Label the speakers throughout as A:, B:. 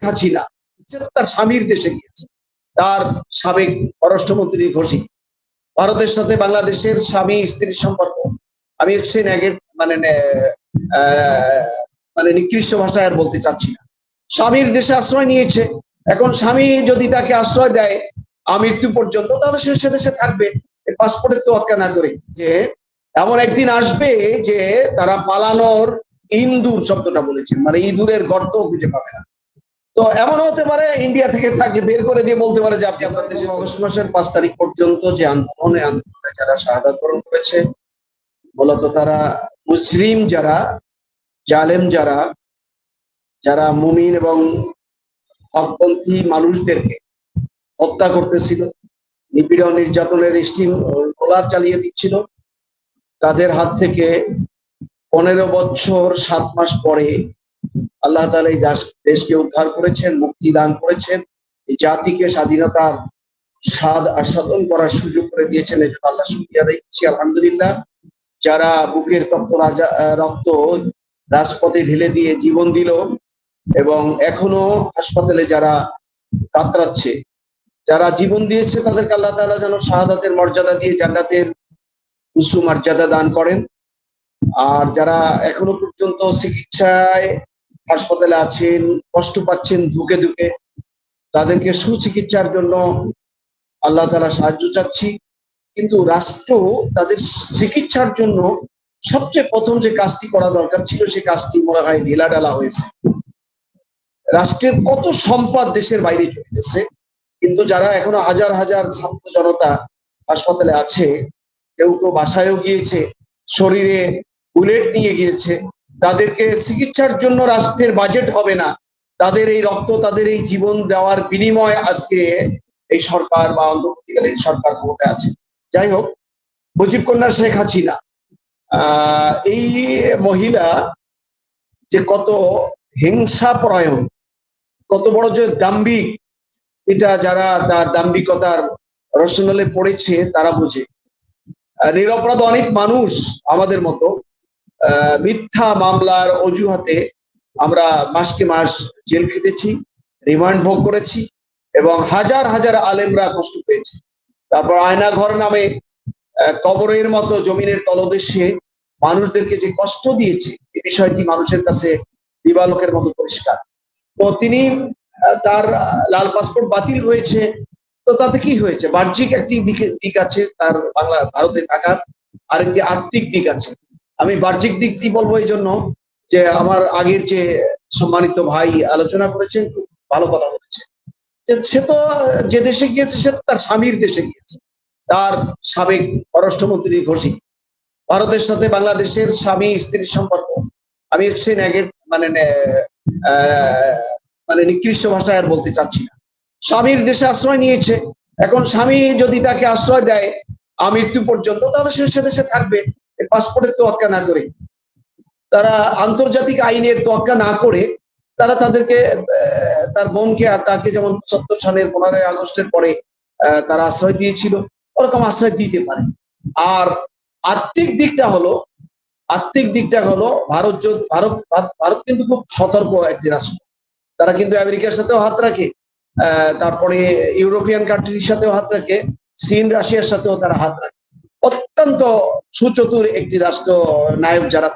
A: হাসিনা তার স্বামীর দেশে গিয়েছে, তার সাবেক পররাষ্ট্রমন্ত্রী ঘোষিত। ভারতের সাথে বাংলাদেশের স্বামী স্ত্রীর সম্পর্ক আমি মানে মানে নিকৃষ্ট ভাষায় আর বলতে চাচ্ছি না। স্বামীর দেশে আশ্রয় নিয়েছে, এখন স্বামী যদি তাকে আশ্রয় দেয় আমৃত্যু পর্যন্ত, তাহলে সে দেশে থাকবে পাসপোর্টের তোয়াক্কা না করে। যে এমন একদিন আসবে যে তারা পালানোর ইন্দুর শব্দটা বলেছেন, মানে ইঁদুরের গর্ত খুঁজে পাবে না। তো এমন হতে পারে ইন্ডিয়া থেকে তাকে বের করে দিয়ে বলতে পারে যে আপনি আপনার দেশে। অগস্ট মাসের 5 তারিখ পর্যন্ত যে আন্দোলনে যারা শাহাদাত বরণ করেছে, মূলত তারা মুসলিম যারা জালেম যারা মুমিন এবং হকপন্থী মানুষদেরকে হত্যা করতেছিল, নিপীড়ন নির্যাতনের স্টিম রোলার চালিয়ে দিচ্ছিল, তাদের হাত থেকে 15 বছর 7 মাস পরে আল্লাহ তাআলা এই দেশকে উদ্ধার করেছেন, মুক্তি দান করেছেন, এই জাতিকে স্বাধীনতার স্বাদ আস্বাদন করার সুযোগ করে দিয়েছেন। এজন্য আল্লাহ শুকরিয়া আদায় করছি, আলহামদুলিল্লাহ। যারা বুকের রক্ত রাজপথে ঢেলে দিয়ে জীবন দিল এবং এখনো হাসপাতালে যারা কাতরাচ্ছে, যারা জীবন দিয়েছে, তাদেরকে আল্লাহ তাআলা যেন শাহাদাতের মর্যাদা দিয়ে জান্নাতের উঁচু মর্যাদা দান করেন। আর যারা এখনো পর্যন্ত চিকিৎসায় হাসপাতালে আছেন, কষ্ট পাচ্ছেন ধুকে ধুকে, তাদেরকে সুচিকিৎসার জন্য আল্লাহ তাআলা সাহায্য চাচ্ছি। কিন্তু রাষ্ট্র তাদের চিকিৎসার জন্য সবচেয়ে প্রথম যে কাজটি করা দরকার ছিল, সেই কাজটি মনে হয় ঢিলাঢালা হয়েছে। রাষ্ট্রের কত সম্পদ দেশের বাইরে চলে গেছে, কিন্তু যারা এখনো হাজার হাজার ছাত্র জনতা হাসপাতালে আছে, কেউ কেউ বাসায়ও গিয়েছে, শরীরে বুলেট নিয়ে গিয়েছে, তাদেরকে চিকিৎসার জন্য রাষ্ট্রের বাজেট হবে না। তাদের এই রক্ত, তাদের এই জীবন দেওয়ার বিনিময়ে আজকে এই সরকার বা অন্তর্বর্তীকালীন সরকার ক্ষমতায় আছে। যাই হোক, মুজিব কন্যা শেখ হাসিনা এই মহিলা যে কত হিংসাপরায়ণ, কত বড় যে দাম্ভিক, এটা যারা তার দাম্ভিকতার রসনালে পড়েছে তারা বোঝে। নিরপরাধ অনেক মানুষ আমাদের মতো মিথ্যা মামলার অজুহাতে আমরা মাসকে মাস জেল খেটেছি, রিমান্ড ভোগ করেছি এবং হাজার হাজার আলেমরা কষ্ট পেয়েছে। তারপর আয়নাঘর নামে কবরের মতো জমিনের তলদেশে মানুষদেরকে যে কষ্ট দিয়েছে, এই বিষয়টি মানুষের কাছে দিবালোকের মতো পরিষ্কার। তো তিনি তার লাল পাসপোর্ট বাতিল হয়েছে, তো তাতে কি হয়েছে? বাহ্যিক একটি দিক আছে তার ভারতে থাকার, আরেকটি আত্মিক দিক আছে। আমি বাহ্যিক দিকটি বলবো এই জন্য যে আমার আগের যে সম্মানিত ভাই আলোচনা করেছেন, খুব ভালো কথা বলেছেন। সে তো যে দেশে গিয়েছে সে তার স্বামীর দেশে গিয়েছে, তার সাবেক পররাষ্ট্রমন্ত্রী ঘোষিত। ভারতের সাথে বাংলাদেশের স্বামী স্ত্রীর সম্পর্ক আমি মানে মানে নিকৃষ্ট ভাষায় আর বলতে চাচ্ছি না। স্বামীর দেশে আশ্রয় নিয়েছে, এখন স্বামী যদি তাকে আশ্রয় দেয় আমৃত্যু পর্যন্ত, তাহলে সে দেশে থাকবে পাসপোর্টের তোয়াক্কা না করে। তারা আন্তর্জাতিক আইনের তোয়াক্কা না করে তারা তাদেরকে তার বোনকে আর তাকে যেমন ৭০ সালের 15ই আগস্টের পরে তারা আশ্রয় দিয়েছিল, ওরকম আশ্রয় দিতে পারে। আর আত্মিক দিকটা হলো ভারত কিন্তু খুব সতর্ক একটি রাষ্ট্র। তারা কিন্তু আমেরিকার সাথেও হাত রাখে, তারপরে ইউরোপিয়ান কান্ট্রির সাথেও হাত রাখে, চীন রাশিয়ার সাথেও তারা হাত রাখে। অত্যন্ত সুচতুর একটি রাষ্ট্র নায়ক যারা,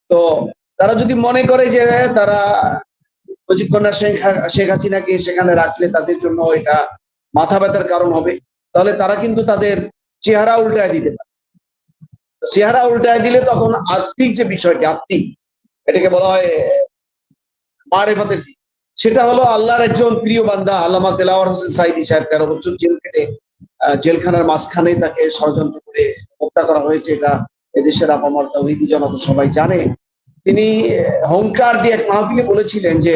A: তো তারা যদি মনে করে যে তারা মুজিব কন্যা শেখ হাসিনাকে সেখানে রাখলে তাদের জন্য এটা মাথা ব্যথার কারণ হবে, তাহলে তারা কিন্তু তাদের চেহারা উল্টায় দিতে পারে। চেহারা উল্টায় দিলে তখন আত্মিক যে বিষয়টি, এটাকে বলা হয় মারেফাতের দিক, সেটা হলো আল্লাহর একজন প্রিয় বান্দা আল্লামা দেলাওয়ার হোসেন সাঈদী সাহেব 13 বছর জেল কেটে জেলখানার মাঝখানে তাকে ষড়যন্ত্র করে হত্যা করা হয়েছে। এটা এদেশের আপামর তাওহীদি জনতা সবাই জানে। তিনি হুংকার দিয়ে এক মাহফিলে বলেছিলেন যে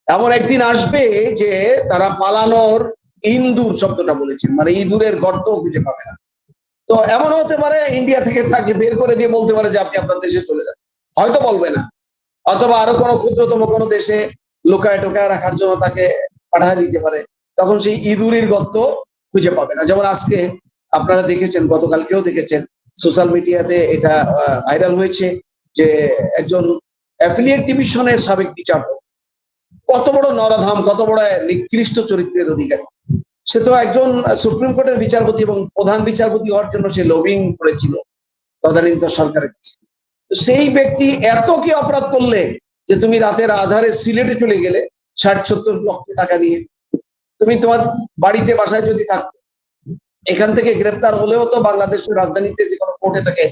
A: এমন একদিন আসবে যে তারা পালানোর ইন্দুর শব্দটা বলেছেন, মানে ইঁদুরের গর্ত খুঁজে পাবে না। তো এমন হতে পারে ইন্ডিয়া থেকে তাকে বের করে দিয়ে বলতে পারে যে আপনি আপনার দেশে চলে যান, হয়তো বলবে না, অথবা আরো কোনো ক্ষুদ্রতম কোনো দেশে লুকায় টোকায় রাখার জন্য তাকে পাঠিয়ে দিতে পারে। তখন সেই ইঁদুরের গর্ত খুঁজে পাবে না। যেমন আজকে আপনারা দেখেছেন, গতকালকেও দেখেছেন, সোশ্যাল মিডিয়াতে এটা ভাইরাল হয়েছে যে একজন অ্যাফিলিয়েট ডিভিশনের সাবেক বিচারপতি, কত বড় নরধাম, কত বড় নিকৃষ্ট চরিত্রের অধিকারী। সে তো একজন সুপ্রিম কোর্টের বিচারপতি এবং প্রধান বিচারপতি হওয়ার জন্য সে লবিং করেছিল তদানীন্তন সরকারের কাছে। সেই ব্যক্তি এত কি অপরাধ করলে যে তুমি রাতের আধারে সিলেটে চলে গেলে 60-70 লক্ষ টাকা নিয়ে? তুমি তোমার বাড়িতে বাসায় যদি থাকতো, এখান থেকে গ্রেপ্তার হলেও তো বাংলাদেশের রাজধানীতে যে কোনো কোর্টে থাকে।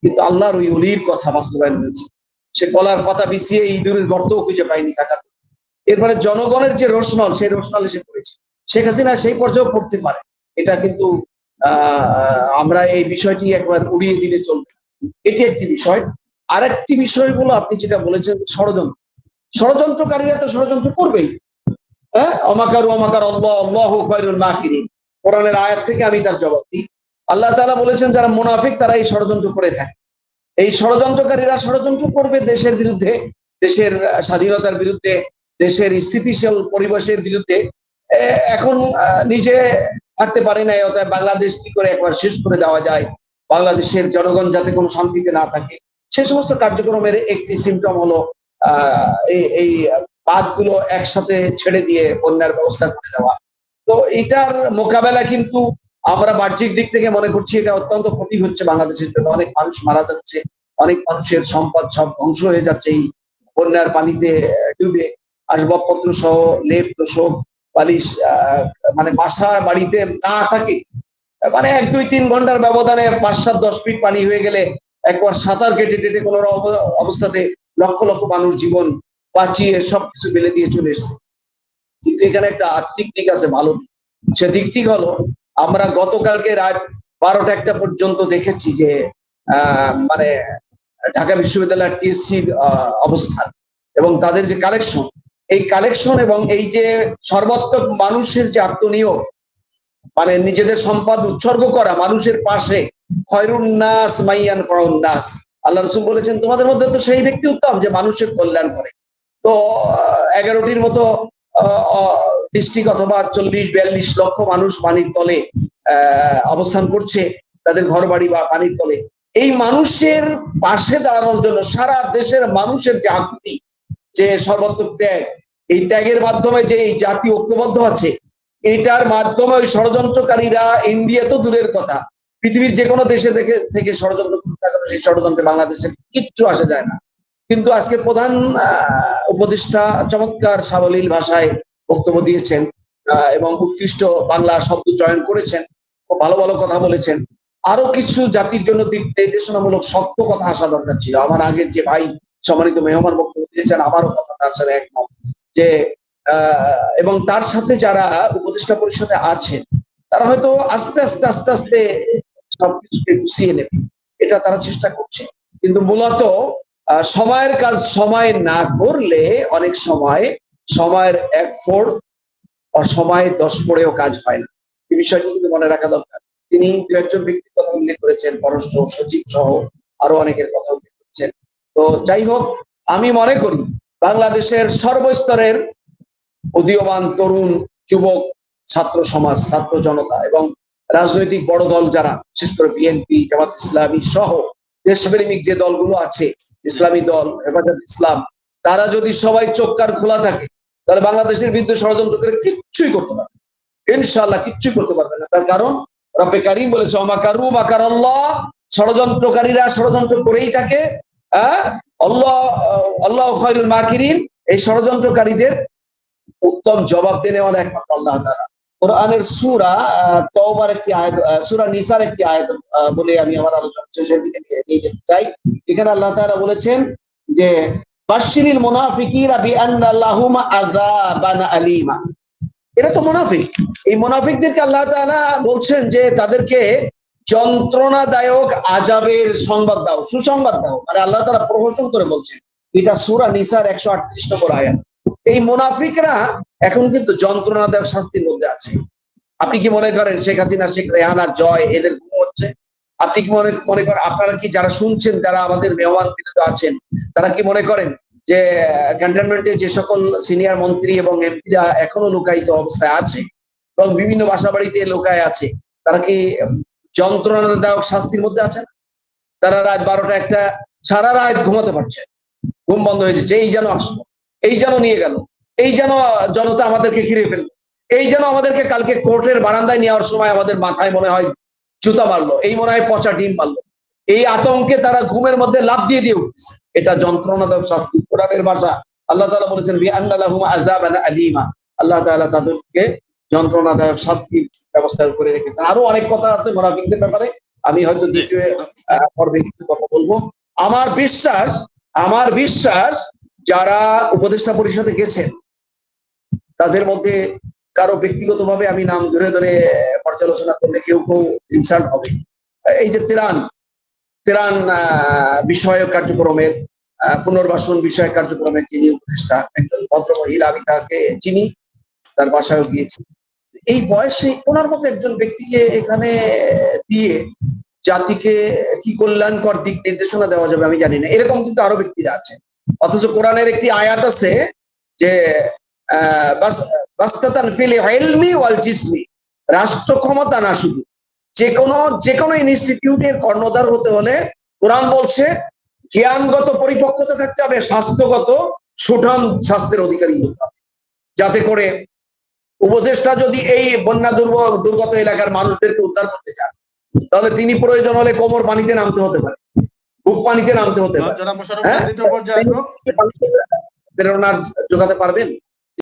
A: কিন্তু আল্লাহর ওই অলির কথা বাস্তবায়ন হয়েছে। সে কলার পাতা বিছিয়ে ইঁদুরের গর্তও খুঁজে পায়নি থাকার। এরপরে জনগণের যে রোশনল, সেই রোশনল এসে পড়েছে। শেখ হাসিনা সেই পর্যায়ে পড়তে পারে, এটা কিন্তু আমরা এই বিষয়টি একবার উড়িয়ে দিলে চলবে। এটি একটি বিষয়। আরেকটি বিষয়গুলো আপনি যেটা বলেছেন, ষড়যন্ত্র। ষড়যন্ত্রকারীরা তো ষড়যন্ত্র করবেই। হ্যাঁ, অমাকার অমাকার আল্লাহ আল্লাহু খায়রুল মাকিরিন, কোরআনের আয়াত থেকে আমি তার জবাব দিই। আল্লাহ তাআলা বলেছেন যারা মুনাফিক তারা এই ষড়যন্ত্র করে থাকে। এই ষড়যন্ত্রকারীরা ষড়যন্ত্র করবে দেশের বিরুদ্ধে, দেশের স্বাধীনতার বিরুদ্ধে, দেশের স্থিতিশীল পরিবেশের বিরুদ্ধে। এখন নিজে থাকতে পারে না, অতএব বাংলাদেশ কি করে একবার শেষ করে দেওয়া যায়, বাংলাদেশের জনগণ যাতে কোনো শান্তিতে না থাকে, সে সমস্ত কার্যক্রমের একটি সিমটম হলো এই বাদগুলো একসাথে ছেড়ে দিয়ে বন্যার ব্যবস্থা করে দেওয়া। তো এটার মোকাবেলা কিন্তু আমরা বাহ্যিক দিক থেকে মনে করছি এটা অত্যন্ত ক্ষতি হচ্ছে বাংলাদেশের জন্য। অনেক মানুষ মারা যাচ্ছে, অনেক মানুষের সম্পদ সব ধ্বংস হয়ে যাচ্ছে এই বন্যার পানিতে ডুবে। আসবাবপত্র সহ লেপ তোষক বালিশ, মানে বাসা বাড়িতে না থাকে, মানে 1-2-3 ঘন্টার ব্যবধানে 5-7-10 ফিট পানি হয়ে গেলে একবার সাঁতার কেটে টেটে কোনো অবস্থাতে লক্ষ লক্ষ মানুষ জীবন বাঁচিয়ে সবকিছু ফেলে দিয়ে চলে এসছে। কিন্তু এখানে একটা আর্থিক দিক আছে, ভালো দিক। সে দিকটি হলো আমরা গতকালকে রাত 12টা-1টা পর্যন্ত দেখেছি যে মানে ঢাকা বিশ্ববিদ্যালয়ের টিএসসির অবস্থান এবং তাদের যে কালেকশন, এই কালেকশন এবং এই যে সর্বাত্মক মানুষের যে আত্মনিয়োগ, মানে নিজেদের সম্পদ উৎসর্গ করা মানুষের পাশে, খয়রুন নাস মাইয়ান ফাউন নাস, আল্লাহ রাসূল বলেছেন তোমাদের মধ্যে তো সেই ব্যক্তি উত্তম যে মানুষের কল্যাণ করে। তো 11টির মতো ডিস্ট্রিক্ট অথবা 40-42 লক্ষ মানুষ পানির তলে অবস্থান করছে, তাদের ঘর বাড়ি বা পানির তলে। এই মানুষের পাশে দাঁড়ানোর জন্য সারা দেশের মানুষের যে আকুতি, যে সর্বাত্মক ত্যাগ, এই ত্যাগের মাধ্যমে যে এই জাতি ঐক্যবদ্ধ আছে, এটার মাধ্যমে ওই ষড়যন্ত্রকারীরা, ইন্ডিয়া তো দূরের কথা, পৃথিবীর যে কোনো দেশে থেকে ষড়যন্ত্র করতে গেলে সেই ষড়যন্ত্রে বাংলাদেশের কিচ্ছু আসে যায় না। কিন্তু আজকে প্রধান উপদেষ্টা চমৎকার সাবলীল ভাষায় বক্তব্য দিয়েছেন এবং উৎকৃষ্ট বাংলা শব্দ চয়ন করেছেন, খুব ভালো ভালো কথা বলেছেন। আরো কিছু জাতির জন্য নির্দেশনামূলক শক্ত কথা আসা দরকার ছিল। আমার আগের যে ভাই সম্মানিত মেহমান বক্তব্য দিয়েছেন, আমারও কথা তার সাথে একমত যে এবং তার সাথে যারা উপদেষ্টা পরিষদে আছেন তারা হয়তো আস্তে আস্তে আস্তে আস্তে সবকিছুকে গুছিয়ে নেবে, এটা তারা চেষ্টা করছে। কিন্তু মূলত সময়ের কাজ সময় না করলে অনেক সময় সময়ের 1/4 সময় 10 পড়েও কাজ হয় না। এই বিষয়টি কিন্তু মনে রাখা দরকার। তিনি 2-1 জন ব্যক্তির কথা উল্লেখ করেছেন, পররাষ্ট্র সচিব সহ আরো অনেকের কথা উল্লেখ করেছেন। তো যাই হোক, আমি মনে করি বাংলাদেশের সর্বস্তরের উদীয়মান তরুণ, যুবক, ছাত্র সমাজ, ছাত্র জনতা এবং রাজনৈতিক বড় দল যারা, বিশেষ করে বিএনপি, জামাত ইসলামী সহ দেশপ্রেমিক যে দলগুলো আছে, ইসলামী দল, হেফাজত ইসলাম, তারা যদি সবাই চোখ কান খোলা থাকে তাহলে বাংলাদেশের বিরুদ্ধে ষড়যন্ত্র করে কিচ্ছুই করতে পারবে, ইনশাআল্লাহ কিচ্ছুই করতে পারবে না। তার কারণ রব্বে কারীম বলেছে ওয়ামাকারু মাকারাল্লাহ, ষড়যন্ত্রকারীরা ষড়যন্ত্র করেই থাকে। আল্লাহু খায়রুল মাকিরিন, এই ষড়যন্ত্রকারীদের উত্তম জবাব দেওয়ার একমাত্র আল্লাহ তাআলা। কোরআনের সূরা তওবার একটি আয়াত, সূরা নিসার একটি আয়াত বলে আমি আমার আলোচনা শেষের দিকে নিয়ে যেতে চাই। এখানে আল্লাহ তাআলা বলেছেন যে বাশশিরিল মুনাফিকিনা বিআন্না লাহুম আযাবান আলীমা। এরা তো মুনাফিক, এই মুনাফিকদেরকে আল্লাহ তাআলা বলছেন যে তাদেরকে যন্ত্রণাদায়ক আযাবের সংবাদ দাও, সুসংবাদ দাও। মানে আল্লাহ তাআলা প্রহসন করে বলছেন, এটা সূরা নিসার 138 নম্বর আয়াত। এই মুনাফিকরা এখন কিন্তু যন্ত্রণাদায়ক শাস্তির মধ্যে আছে। আপনি কি মনে করেন শেখ হাসিনা, শেখ রেহানা, জয় এদের ঘুম হচ্ছে? আপনি কি মনে করেন, আপনারা কি যারা শুনছেন, যারা আমাদের মেহমান বিরত আছেন, তারা কি মনে করেন যে ক্যান্টনমেন্টে যে সকল সিনিয়র মন্ত্রী এবং এমপিরা এখনো লুকায়িত অবস্থায় আছে এবং বিভিন্ন বাসা বাড়িতে লুকায় আছে, তারা কি যন্ত্রণাদায়ক শাস্তির মধ্যে আছেন? তারা রাত 12টা-1টা সারা রাত ঘুমাতে পারছে, ঘুম বন্ধ হয়ে যাচ্ছে, এই যেন আসলো, এই যেন নিয়ে গেল। এই যেন জনতা আমাদেরকে ঘিরে ফেললো, এই যেন আমাদেরকে কালকে কোর্টের বারান্দায় নেওয়ার সময় আমাদের মাথায় মনে হয় জুতা মারলো, এই মনে হয় পচা ডিম মারলো। এই আতঙ্কে তারা ঘুমের মধ্যে লাফ দিয়ে দিয়ে উঠতেছে। এটা যন্ত্রণাদায়ক শাস্তি। কোরআনের ভাষা, আল্লাহ তাআলা বলেছেন বিআন্না লাহুম আযাবান আলীমা, আল্লাহ তাআলা তাদেরকে যন্ত্রণাদায়ক শাস্তির ব্যবস্থা করে রেখেছেন। আরো অনেক কথা আছে মুনাফিকদের ব্যাপারে, আমি হয়তো দ্বিতীয় পর্বে কিছু কথা বলবো। আমার বিশ্বাস যারা উপদেষ্টা পরিষদে গেছেন তাদের মধ্যে কারো ব্যক্তিগতভাবে আমি নাম ধরে ধরে পর্যালোচনা করলে কেউ ইনসাল্ট হবে। এই যে ত্রাণ বিষয়ক কার্যক্রমের পুনর্বাসন বিষয়ক কার্যক্রমের যিনি উপদেষ্টা, একজন ভদ্র মহিলা, আমি তাকে চিনি, তার বাসায়ও গিয়েছি। এই বয়সে ওনার মতো একজন ব্যক্তিকে এখানে দিয়ে জাতিকে কি কল্যাণকর দিক নির্দেশনা দেওয়া যাবে আমি জানি না। এরকম কিন্তু আরো ব্যক্তিরা আছে। অথচ কোরআনের একটি আয়াত আছে যে বাসতাতান ফিল ইলমি ওয়াল জিসমি, রাষ্ট্র ক্ষমতা না, শুধু যে কোনো ইনস্টিটিউটের কর্ণধার হতে হলে কোরআন বলছে জ্ঞানগত পরিপক্কতা থাকতে হবে, স্বাস্থ্যগত সুঠাম স্বাস্থ্যের অধিকারী হতে হবে, যাতে করে উপদেষ্টা যদি এই বন্যা দুর্গত এলাকার মানুষদেরকে উদ্ধার করতে চান তাহলে তিনি প্রয়োজন হলে কোমর পানিতে নামতে হতে পারে, বুক পানিতে নামতে হতে পারে, প্রেরণা যোগাতে পারবেন।